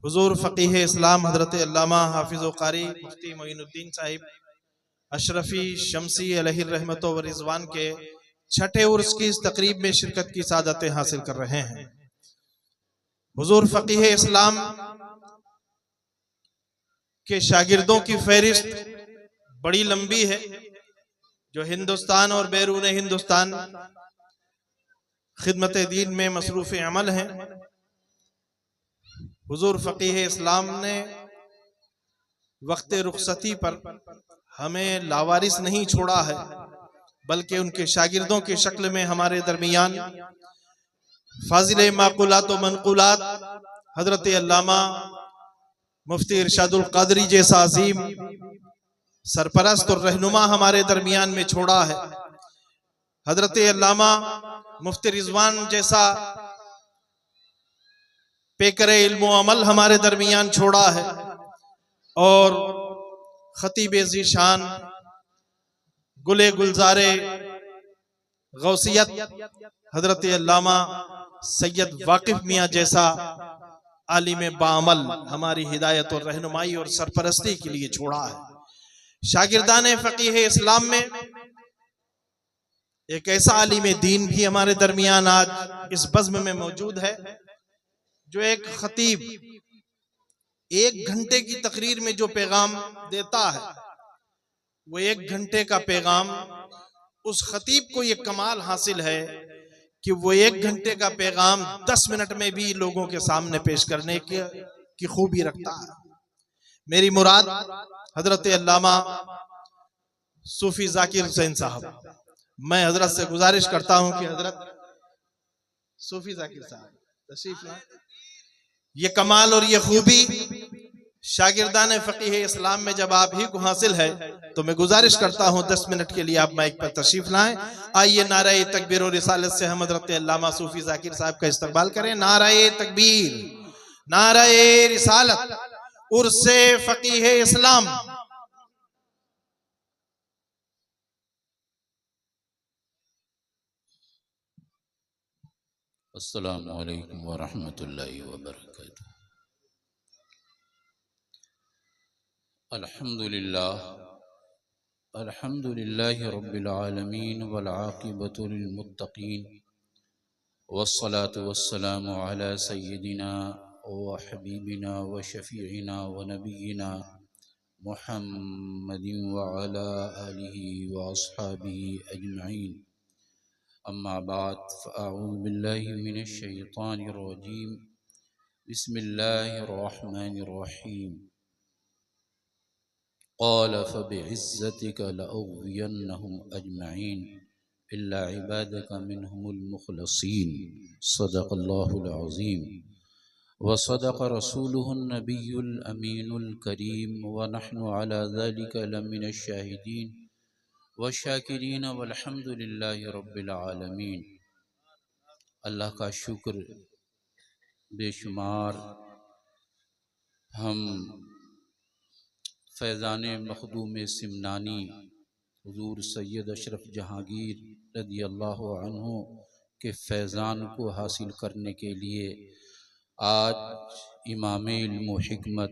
حضور فقیہ اسلام حضرت علامہ حافظ و قاری مفتی معین الدین صاحب اشرفی شمسی علیہ الرحمت و رضوان کے چھٹے عرس کی اس تقریب میں شرکت کی سعادتیں حاصل کر رہے ہیں۔ حضور فقیہ اسلام کے شاگردوں کی فہرست بڑی لمبی ہے، جو ہندوستان اور بیرون ہندوستان خدمت دین میں مصروف عمل ہیں۔ حضور فقیہ اسلام نے وقت رخصتی پر ہمیں لاوارث نہیں چھوڑا ہے، بلکہ ان کے شاگردوں کی شکل میں ہمارے درمیان فاضل معقولات و منقولات حضرت علامہ مفتی ارشاد القادری جیسا عظیم سرپرست اور رہنما ہمارے درمیان میں چھوڑا ہے۔ حضرت علامہ مفتی رضوان جیسا پیکر علم و عمل ہمارے درمیان چھوڑا ہے، اور خطیب ذیشان گلے گلزار غوثیت حضرت علامہ سید واقف میاں جیسا عالم باعمل ہماری ہدایت اور رہنمائی اور سرپرستی کے لیے چھوڑا ہے۔ شاگردان فقیہ اسلام میں ایک ایسا عالم دین بھی ہمارے درمیان آج اس بزم میں موجود ہے، جو ایک خطیب 1 گھنٹے کی تقریر میں جو پیغام دیتا ہے، وہ 1 گھنٹے کا پیغام اس خطیب کو یہ کمال حاصل ہے کہ وہ 1 گھنٹے کا پیغام 10 منٹ میں بھی لوگوں کے سامنے پیش کرنے کی خوبی رکھتا ہے۔ میری مراد حضرت علامہ صوفی ذاکر حسین صاحب، میں حضرت سے گزارش کرتا ہوں کہ حضرت صوفی ذاکر صاحب تشریف لائیں۔ یہ کمال اور یہ خوبی شاگردان فقیہ اسلام میں جب آپ ہی کو حاصل ہے، تو میں گزارش کرتا ہوں 10 منٹ کے لیے آپ مائک پر تشریف لائیں۔ آئیے نعرہ تکبیر و رسالت سے ہم حضرت علامہ صوفی ذاکر صاحب کا استقبال کریں۔ نعرہ تکبیر، نعرہ رسالت، عرس فقیہ اسلام۔ السلام علیکم ورحمۃ اللہ وبرکاتہ۔ الحمد للہ رب العالمین والعاقبۃ للمتقین، والصلاة والسلام علی سیدنا وحبیبنا وشفیعنا ونبینا محمد وعلی آلہ واصحابہ اجمعین۔ اما بعد فاعوذ باللہ من الشیطان الرجیم، بسم اللہ الرحمن الرحیم۔ قال فبعزتک لأغوینہم اجمعین الا عبادک منہم المخلصین، صدق اللہ العظیم وصدق رسولہ النبی الامین الکریم، ونحن علی ذلک لمن الشاہدین والشاکرین والحمد للہ رب العالمین۔ اللہ کا شکر بے شمار، ہم فیضان مخدوم سمنانی حضور سید اشرف جہانگیر رضی اللہ عنہ کے فیضان کو حاصل کرنے کے لیے آج امام علم و حکمت،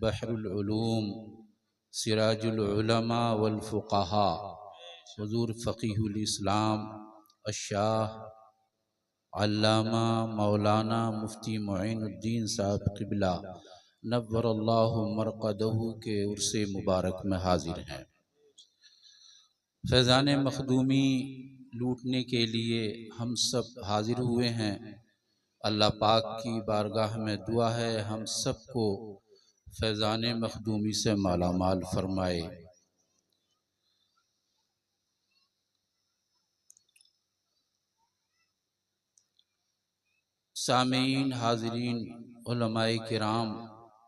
بحر العلوم، سراج العلماء والفقہاء، حضور فقیہ الاسلام الشاہ علامہ مولانا مفتی معین الدین صاحب قبلہ نور اللہ مرقدہ کے عرس مبارک میں حاضر ہیں۔ فیضان مخدومی لوٹنے کے لیے ہم سب حاضر ہوئے ہیں۔ اللہ پاک کی بارگاہ میں دعا ہے ہم سب کو فیضان مخدومی سے مالا مال فرمائے۔ سامعین، حاضرین، علماء کرام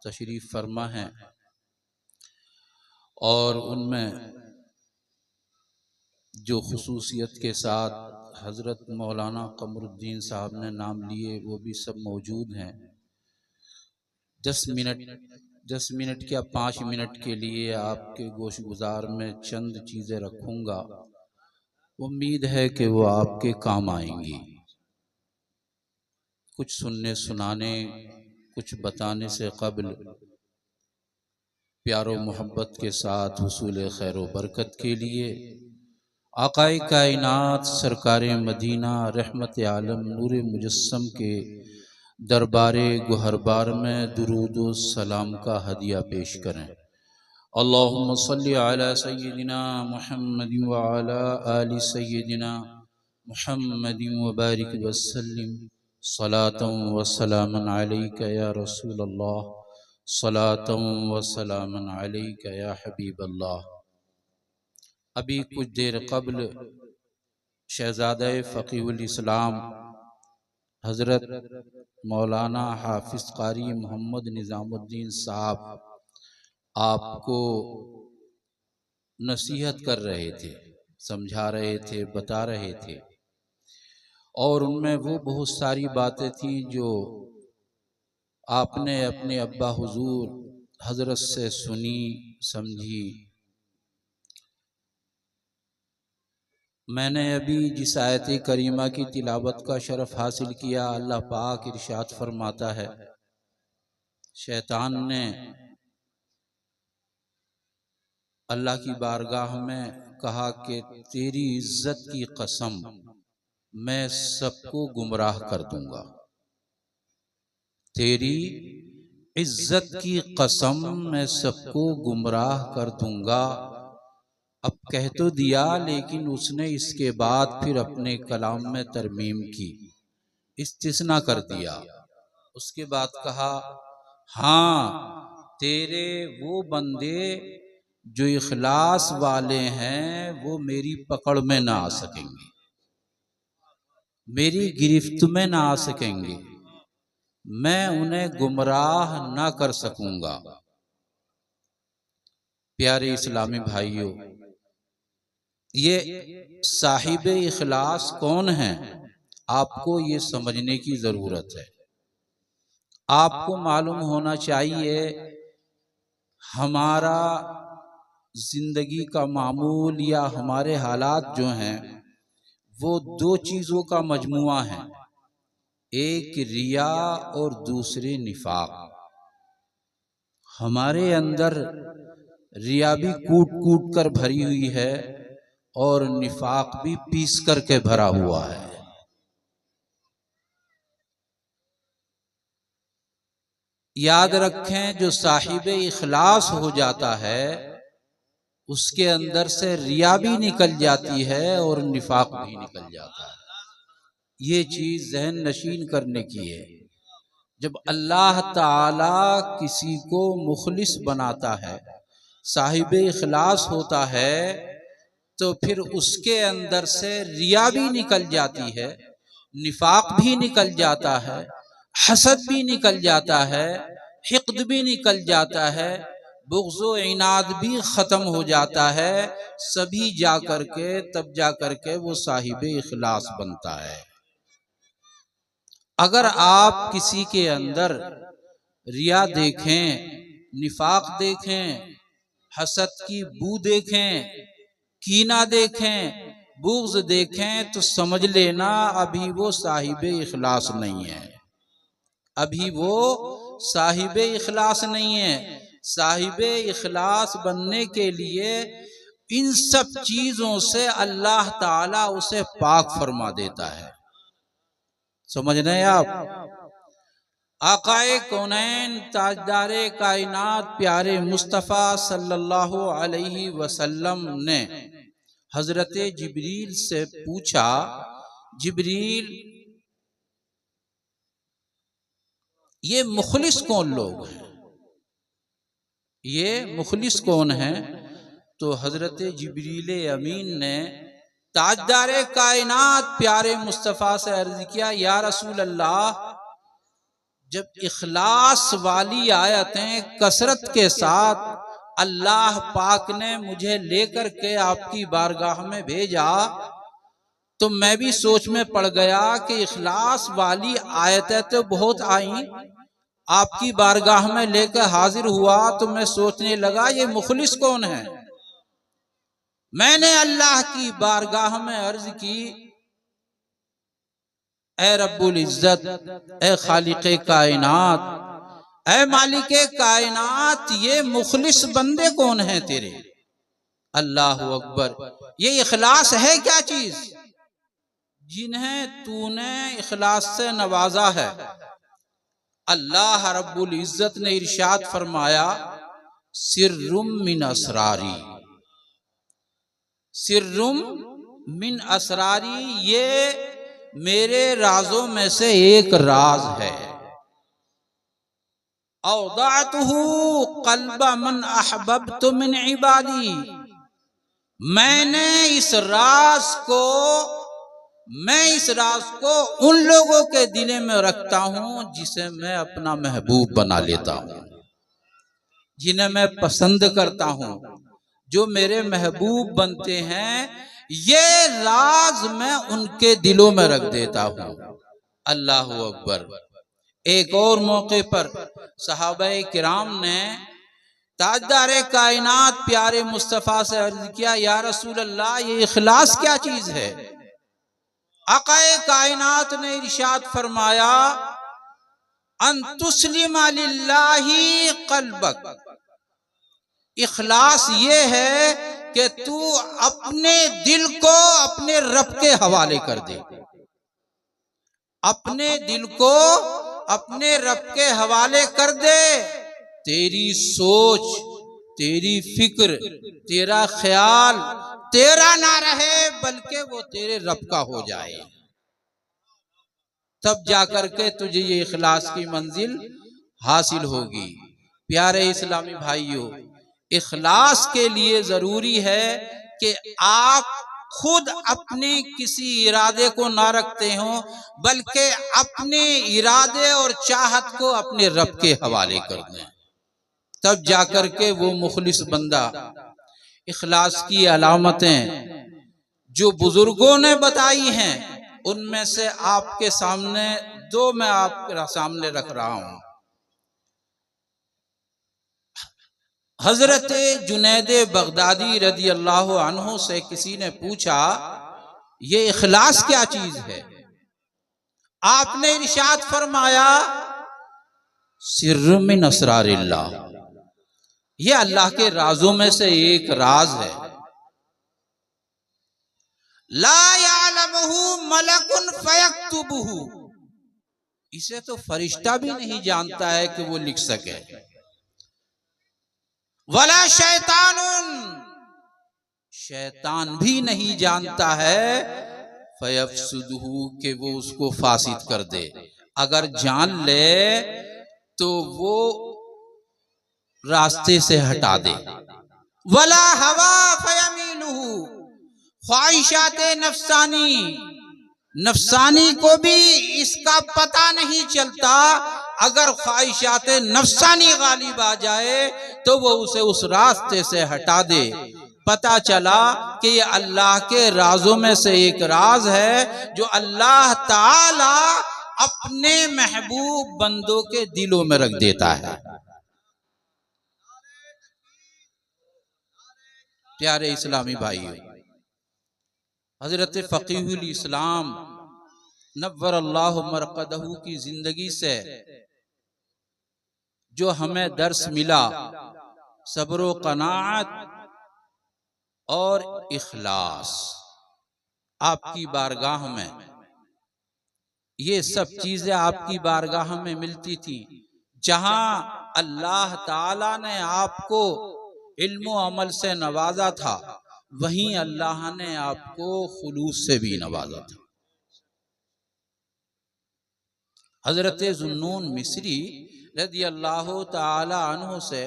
تشریف فرما ہیں، اور ان میں جو خصوصیت کے ساتھ حضرت مولانا قمر الدین صاحب نے نام لیے وہ بھی سب موجود ہیں۔ 10 منٹ کیا 5 منٹ کے لیے آپ کے گوش گزار میں چند چیزیں رکھوں گا، امید ہے کہ وہ آپ کے کام آئیں گی۔ کچھ سننے سنانے کچھ بتانے سے قبل پیار و محبت کے ساتھ حصول خیر و برکت کے لیے آقائے کائنات سرکار مدینہ رحمت عالم نور مجسم کے دربار گہربار میں درود و سلام کا ہدیہ پیش کریں۔ اللہم صلی علی سیدنا محمد وعلی آل سیدنا محمد وبارک وسلم صلاۃ و سلاما علیک یا رسول اللہ، صلاۃ و سلاما علیک یا حبیب اللہ۔ ابھی کچھ دیر قبل شہزادہ فقیہ الاسلام حضرت مولانا حافظ قاری محمد نظام الدین صاحب آپ کو نصیحت کر رہے تھے، سمجھا رہے تھے، بتا رہے تھے، اور ان میں وہ بہت ساری باتیں تھیں جو آپ نے اپنے ابا حضور حضرت سے سنی سمجھی۔ میں نے ابھی جس آیت کریمہ کی تلاوت کا شرف حاصل کیا، اللہ پاک ارشاد فرماتا ہے، شیطان نے اللہ کی بارگاہ میں کہا کہ تیری عزت کی قسم میں سب کو گمراہ کر دوں گا، تیری عزت کی قسم میں سب کو گمراہ کر دوں گا۔ اب کہہ تو دیا، لیکن اس نے اس کے بعد پھر اپنے کلام میں ترمیم کی، استثناء کر دیا۔ اس کے بعد کہا، ہاں تیرے وہ بندے جو اخلاص والے ہیں وہ میری پکڑ میں نہ آ سکیں گے، میری گرفت میں نہ آ سکیں گے، میں انہیں گمراہ نہ کر سکوں گا۔ پیارے اسلامی بھائیوں، یہ صاحب اخلاص کون ہیں؟ آپ کو یہ سمجھنے کی ضرورت ہے۔ آپ کو معلوم ہونا چاہیے ہمارا زندگی کا معمول یا ہمارے حالات جو ہیں وہ دو چیزوں کا مجموعہ ہے، ایک ریا اور دوسرے نفاق۔ ہمارے اندر ریا بھی کوٹ کوٹ کر بھری ہوئی ہے اور نفاق بھی پیس کر کے بھرا ہوا ہے۔ یاد رکھیں، جو صاحب اخلاص ہو جاتا ہے اس کے اندر سے ریا بھی نکل جاتی ہے اور نفاق بھی نکل جاتا ہے۔ یہ چیز ذہن نشین کرنے کی ہے۔ جب اللہ تعالی کسی کو مخلص بناتا ہے، صاحب اخلاص ہوتا ہے، تو پھر اس کے اندر سے ریا بھی نکل جاتی ہے، نفاق بھی نکل جاتا ہے، حسد بھی نکل جاتا ہے، حقد بھی نکل جاتا ہے، بغض و عناد بھی ختم ہو جاتا ہے، سبھی جا کر کے تب جا کر کے وہ صاحب اخلاص بنتا ہے۔ اگر آپ کسی کے اندر ریا دیکھیں، نفاق دیکھیں، حسد کی بو دیکھیں، کینہ دیکھیں، بغض دیکھیں، تو سمجھ لینا ابھی وہ صاحب اخلاص نہیں ہے، ابھی وہ صاحب اخلاص نہیں ہے۔ صاحب اخلاص بننے کے لیے ان سب چیزوں سے اللہ تعالیٰ اسے پاک فرما دیتا ہے۔ سمجھ رہے ہیں آپ؟ آقائے کونین تاجدار کائنات پیارے مصطفیٰ صلی اللہ علیہ وسلم نے حضرت جبریل سے پوچھا، جبریل یہ مخلص کون لوگ ہیں؟ یہ مخلص کون ہیں؟ تو حضرت جبریل امین نے تاجدار کائنات پیارے مصطفیٰ سے عرض کیا، یا رسول اللہ، جب اخلاص والی آیتیں کثرت کے ساتھ اللہ پاک نے مجھے لے کر کے آپ کی بارگاہ میں بھیجا تو میں بھی سوچ میں پڑ گیا کہ اخلاص والی آیتیں تو بہت آئیں، آپ کی بارگاہ میں لے کر حاضر ہوا تو میں سوچنے لگا یہ مخلص کون ہے؟ میں نے اللہ کی بارگاہ میں عرض کی، اے رب العزت، اے خالق کائنات، اے مالک کائنات یہ مخلص بندے کون ہیں تیرے؟ اللہ اکبر، یہ اخلاص ہے کیا چیز؟ جنہیں تو نے اخلاص سے نوازا ہے۔ اللہ رب العزت نے ارشاد فرمایا سرم من اسراری، سرم من اسراری، یہ میرے رازوں میں سے ایک راز ہے۔ اوضعتہ قلب من احببت من عبادی، میں نے اس راز کو ان لوگوں کے دل میں رکھتا ہوں جسے میں اپنا محبوب بنا لیتا ہوں، جنہیں میں پسند کرتا ہوں، جو میرے محبوب بنتے ہیں، یہ راز میں ان کے دلوں میں رکھ دیتا ہوں۔ اللہ اکبر۔ ایک اور موقع پر صحابہ کرام نے تاجدار کائنات پیارے مصطفیٰ سے عرض کیا یا رسول اللہ یہ اخلاص کیا چیز ہے؟ آقا کائنات نے ارشاد فرمایا ان تسلم للہ قلبک، اخلاص یہ ہے کہ تو اپنے دل کو اپنے رب کے حوالے کر دے، اپنے دل کو اپنے رب کے حوالے کر دے، تیری سوچ، تیری فکر، تیرا خیال تیرا نہ رہے بلکہ وہ تیرے رب کا ہو جائے، تب جا کر کے تجھے یہ اخلاص کی منزل حاصل ہوگی۔ پیارے اسلامی بھائیوں، اخلاص کے لیے ضروری ہے کہ آپ خود اپنے کسی ارادے کو نہ رکھتے ہوں بلکہ اپنے ارادے اور چاہت کو اپنے رب کے حوالے کر دیں، تب جا کر کے وہ مخلص بندہ۔ اخلاص کی علامتیں جو بزرگوں نے بتائی ہیں ان میں سے آپ کے سامنے دو میں آپ کے سامنے رکھ رہا ہوں۔ حضرت جنید بغدادی رضی اللہ عنہ سے کسی نے پوچھا یہ اخلاص کیا چیز ہے؟ آپ نے ارشاد فرمایا سر من اسرار اللہ، یہ اللہ کے رازوں میں سے ایک راز ہے۔ لا یعلمہ ملک فیکتبہ، اسے تو فرشتہ بھی نہیں جانتا ہے کہ وہ لکھ سکے۔ ولا شیطان، شیطان بھی نہیں جانتا ہے فیفسدہ، کہ وہ اس کو فاسد کر دے، اگر جان لے تو وہ راستے سے ہٹا دے۔ ولا ہوا فیمینہ، خواہشات نفسانی کو بھی اس کا پتہ نہیں چلتا، اگر خواہشات نفسانی غالب آ جائے تو وہ اسے اس راستے سے ہٹا دے۔ پتہ چلا کہ یہ اللہ کے رازوں میں سے ایک راز ہے جو اللہ تعالی اپنے محبوب بندوں کے دلوں میں رکھ دیتا ہے۔ پیارے اسلامی بھائیو، حضرت فقیہ الاسلام نور اللہ مرقدہ کی زندگی سے جو ہمیں درس ملا، صبر و قناعت اور اخلاص، آپ کی بارگاہ میں یہ سب چیزیں آپ کی بارگاہ میں ملتی تھی۔ جہاں اللہ تعالیٰ نے آپ کو علم و عمل سے نوازا تھا، وہیں اللہ نے آپ کو خلوص سے بھی نوازا تھا۔ حضرت ذوالنون مصری رضی اللہ تعالی عنہ سے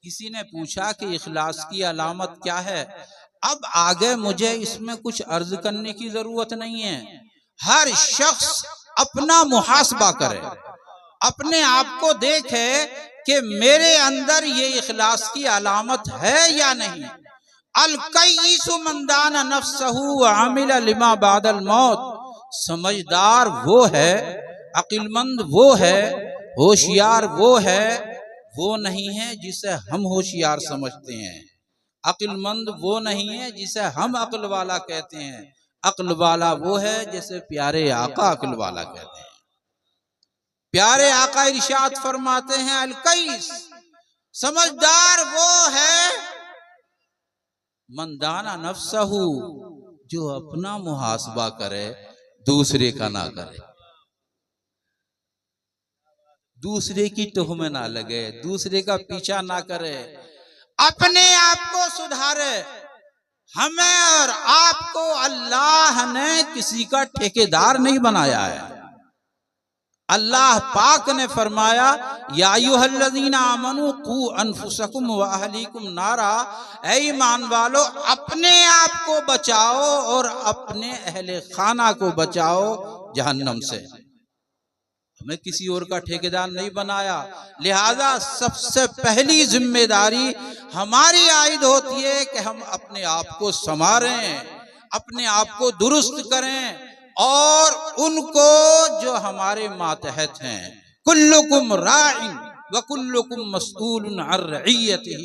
کسی نے پوچھا کہ اخلاص کی علامت کیا ہے؟ اب آگے مجھے اس میں کچھ عرض کرنے کی ضرورت نہیں ہے، ہر شخص اپنا محاسبہ کرے، اپنے آپ کو دیکھے کہ میرے اندر یہ اخلاص کی علامت ہے یا نہیں۔ الکیس من دان نفسہ وعمل لما بعد الموت، سمجھدار وہ ہے، عقل مند وہ ہے، ہوشیار وہ ہے، وہ نہیں ہے جسے ہم ہوشیار سمجھتے ہیں، عقل مند وہ نہیں ہے جسے ہم عقل والا کہتے ہیں، عقل والا وہ ہے جسے پیارے آقا عقل والا کہتے ہیں۔ پیارے آقا ارشاد فرماتے ہیں الکیس، سمجھدار وہ ہے من دانا نفسہ، جو اپنا محاسبہ کرے دوسرے کا نہ کرے، دوسرے کی تہمت نہ لگے، دوسرے کا پیچھا نہ کرے، اپنے آپ کو سدھارے۔ ہمیں اور آپ کو اللہ نے کسی کا ٹھیکیدار نہیں بنایا ہے۔ اللہ پاک نے فرمایا یا ایھا الذین آمنوا قوا انفسکم واہلیکم نارا، اے ایمان والو اپنے آپ کو بچاؤ اور اپنے اہل خانہ کو بچاؤ جہنم سے۔ ہمیں کسی اور کا ٹھیکیدار نہیں بنایا، لہذا سب سے پہلی ذمہ داری ہماری عائد ہوتی ہے کہ ہم اپنے آپ کو سنواریں، اپنے آپ کو درست کریں، اور ان کو جو ہمارے ماتحت ہیں، کلکم راع وکلکم مسئول عن رعیتہ،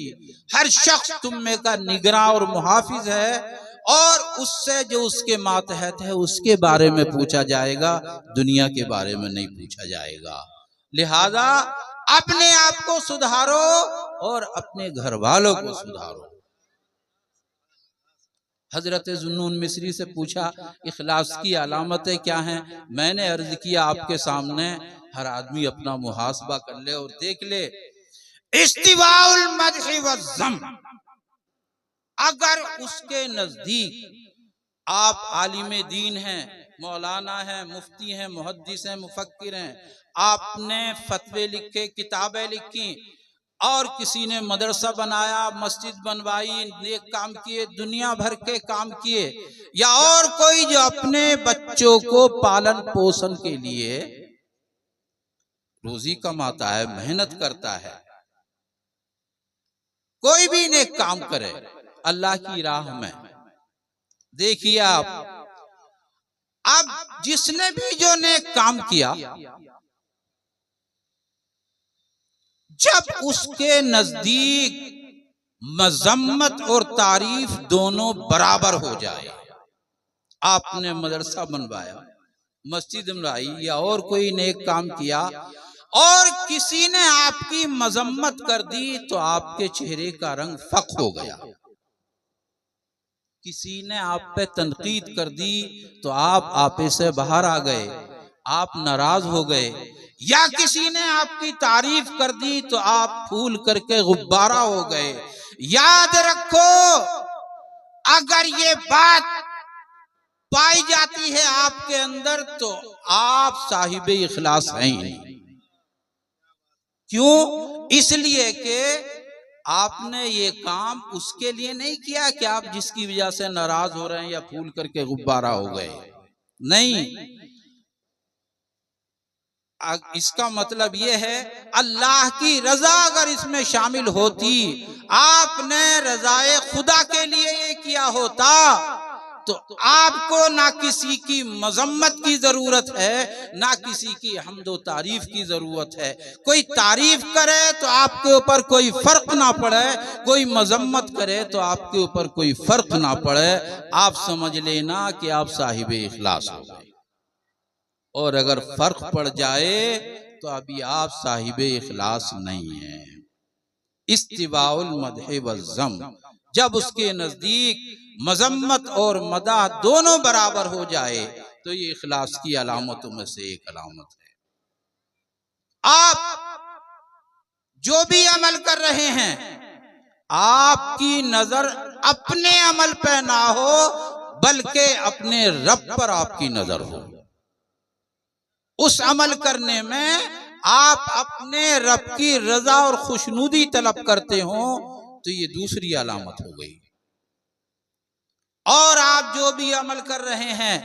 ہر شخص تم میں کا نگراں اور محافظ ہے، اور اس سے جو اس کے ماتحت ہے اس کے بارے میں پوچھا جائے گا، دنیا کے بارے میں نہیں پوچھا جائے گا۔ لہذا اپنے آپ کو سدھارو اور اپنے گھر والوں کو سدھارو۔ حضرت ذوالنون مصری سے پوچھا اخلاص کی علامتیں کیا ہیں؟ میں نے عرض کیا آپ کے سامنے ہر آدمی اپنا محاسبہ کر لے اور دیکھ لے۔ استواء المدح والذم، اگر اس کے نزدیک آپ عالم دین ہیں، مولانا ہیں، مفتی ہیں، محدث ہیں، مفکر ہیں، آپ نے فتوے لکھے، کتابیں لکھی، اور کسی نے مدرسہ بنایا، مسجد بنوائی، نیک کام کیے، دنیا بھر کے کام کیے، یا اور کوئی جو اپنے بچوں کو پالن پوشن کے لیے روزی کماتا ہے، محنت کرتا ہے، کوئی بھی نیک کام کرے اللہ کی راہ میں، دیکھیے آپ اب جس نے بھی جو نیک کام کیا، جب اس کے نزدیک مذمت اور تعریف دونوں برابر ہو جائے، آپ نے مدرسہ بنوایا، مسجد بنوائی، یا اور کوئی نیک کام کیا، اور کسی نے آپ کی مذمت کر دی تو آپ کے چہرے کا رنگ فق ہو گیا، کسی نے آپ پہ تنقید کر دی تو آپ آپے سے باہر آ گئے، آپ ناراض ہو گئے، یا کسی نے آپ کی تعریف کر دی تو آپ پھول کر کے غبارہ ہو گئے۔ یاد رکھو اگر یہ بات پائی جاتی ہے آپ کے اندر تو آپ صاحب اخلاص ہیں ہی نہیں۔ کیوں؟ اس لیے کہ آپ نے یہ کام اس کے لیے نہیں کیا کہ آپ جس کی وجہ سے ناراض ہو رہے ہیں یا پھول کر کے غبارہ ہو گئے، نہیں، اس کا مطلب یہ ہے اللہ کی رضا اگر اس میں شامل ہوتی، آپ نے رضائے خدا کے لیے یہ کیا ہوتا تو آپ کو نہ کسی کی مذمت کی ضرورت ہے، نہ کسی کی حمد و تعریف کی ضرورت ہے۔ کوئی تعریف کرے تو آپ کے اوپر کوئی فرق نہ پڑے، کوئی مذمت کرے تو آپ کے اوپر کوئی فرق نہ پڑے، آپ سمجھ لینا کہ آپ صاحب اخلاص ہو گئے، اور اگر فرق پڑ جائے تو ابھی آپ صاحب اخلاص نہیں ہیں۔ استواء المدح والذم، جب اس کے نزدیک مذمت اور مدح دونوں برابر ہو جائے تو یہ اخلاص کی علامتوں میں سے ایک علامت ہے۔ آپ جو بھی عمل کر رہے ہیں، آپ کی نظر اپنے عمل پہ نہ ہو بلکہ اپنے رب پر آپ کی نظر ہو، اس عمل کرنے میں آپ اپنے رب کی رضا اور خوشنودی طلب کرتے ہوں تو یہ دوسری علامت ہو گئی۔ اور آپ جو بھی عمل کر رہے ہیں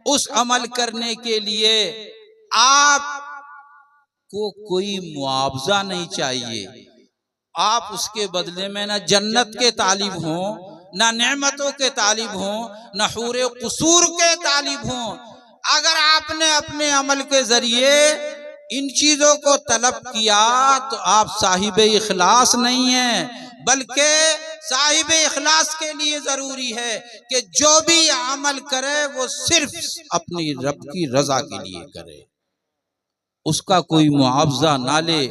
اس عمل کرنے کے لیے آپ کو کوئی معاوضہ نہیں چاہیے، آپ اس کے بدلے میں نہ جنت کے طالب ہوں، نہ نعمتوں کے طالب ہوں، نہ حور قصور کے طالب ہوں۔ اگر آپ نے اپنے عمل کے ذریعے ان چیزوں کو طلب کیا تو آپ صاحب اخلاص نہیں ہیں، بلکہ صاحب اخلاص کے لیے ضروری ہے کہ جو بھی عمل کرے وہ صرف اپنی رب کی رضا کے لیے کرے۔ اس کا کوئی معاوضہ نہ لے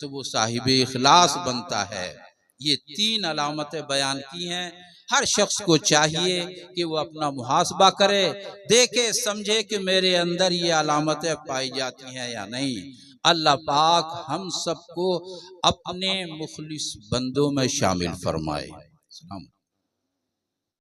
تو وہ صاحب اخلاص بنتا ہے۔ یہ 3 علامتیں بیان کی ہیں۔ ہر شخص کو چاہیے کہ وہ اپنا محاسبہ کرے، دیکھے سمجھے کہ میرے اندر یہ علامتیں پائی جاتی ہیں یا نہیں۔ اللہ پاک ہم سب کو اپنے مخلص بندوں میں شامل فرمائے۔